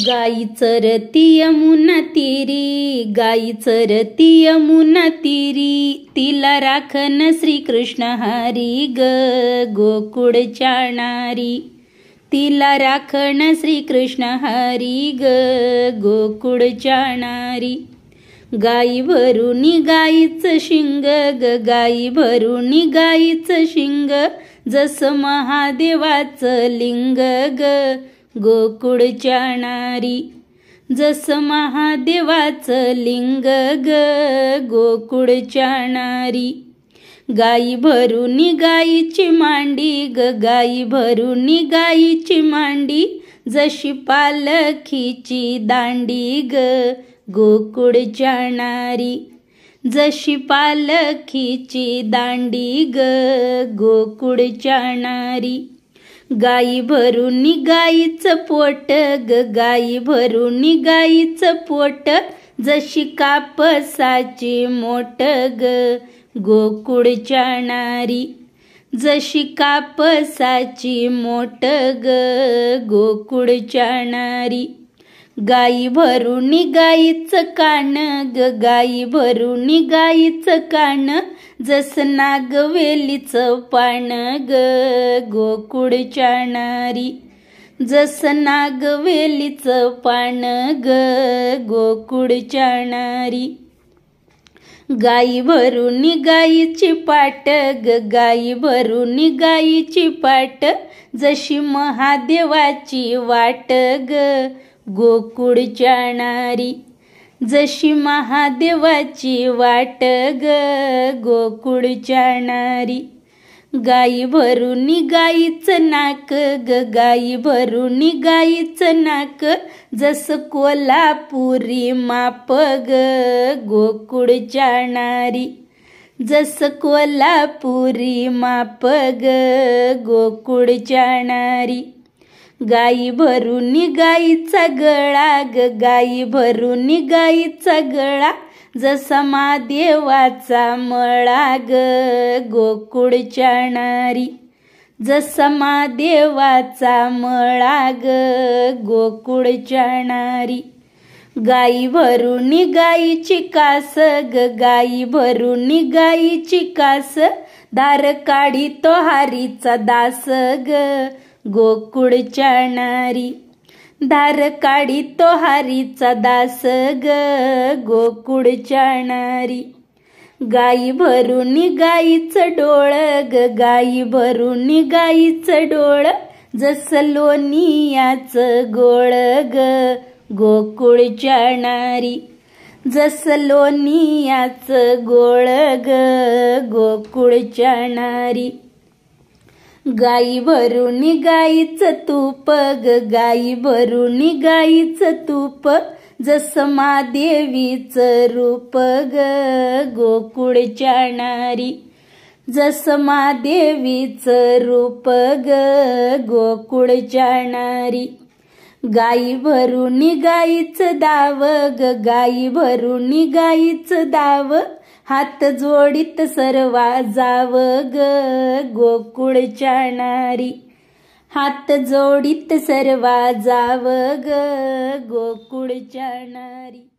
गाई चरती यमुना तीरी, गाई चरती यमुना तीरी, तिला राखन श्रीकृष्ण हरी ग गोकुळच्या नारी. तिला राखन श्रीकृष्ण हरी ग गोकुळच्या नारी. गाई भरुनी गाईचं शिंग ग, गाई भरुनी गाईचं शिंग, जस महादेवाचं लिंग ग गोकुळच्या नारी. जस महादेवाचं लिंग ग गोकुळच्या नारी. गाई भरुनी गाईची मांडी ग, गाई भरुनी गाईची मांडी, जशी पालखीची दांडी ग गोकुळच्या नारी. जशी पालखीची दांडी ग गोकुळच्या नारी. गाई भरुनी गाईचं पोट ग, गाई भरुनी गाईचं पोट, जशी कापसाची मोठ ग गोकुळच्या नारी. जशी कापसाची मोठ ग गोकुळच्या नारी. गाई भरुनी गाईचं कान ग, गाई भरुनी गाईचं कान, जस नागवेलीचं पान ग गोकुळच्या नारी. जस नागवेलीचं पान ग गोकुळच्या नारी. गाई भरुनी गाईची पाट ग, गाई भरुनी गाईची पाट, जशी महादेवाची वाट ग गोकुळच्या नारी. जशी महादेवाची वाट ग गोकुळच्या नारी. गाई भरुनी गाईचं नाक ग, गाई भरुनी गाईचं नाक, जस कोल्हापुरी माप ग गोकुळच्या नारी. जस कोल्हापुरी माप ग गोकुळच्या नारी. गाई भरुनी गाईचा गळा ग, गाई भरुनी गाईचा गळा, जसा महादेवाचा मळा ग गोकुळच्या नारी. जसा महादेवाचा मळा ग गोकुळच्या नारी. गाई भरुनी गाईची कास ग, गाई भरुनी गाईची कास, धार काढी तो हारीचा दास ग गोकुळच्या नारी. धार काढी तो हारीचा दास ग गोकुळच्या नारी. गाई भरुनी गाईचं डोळ ग, गाई भरुनी गाईचं डोळ, जस लोणियाचं गोळ ग गोकुळच्या नारी. जस लोणियाचं गोळ ग गोकुळच्या नारी. गाई भरुनी गाईचं तूप ग, गाई भरुनी गाईचं तूप, जस महादेवीचं रूप ग गोकुळच्या नारी. जस महादेवीचं रूप ग गोकुळच्या नारी. गाई भरुनी गाईचं दाव ग, गाई भरुनी गाईचं दाव, हात जोडीत सर्वा जाव ग गोकुळच्या नारी. हात जोडीत सर्वा जाव ग गोकुळच्या नारी.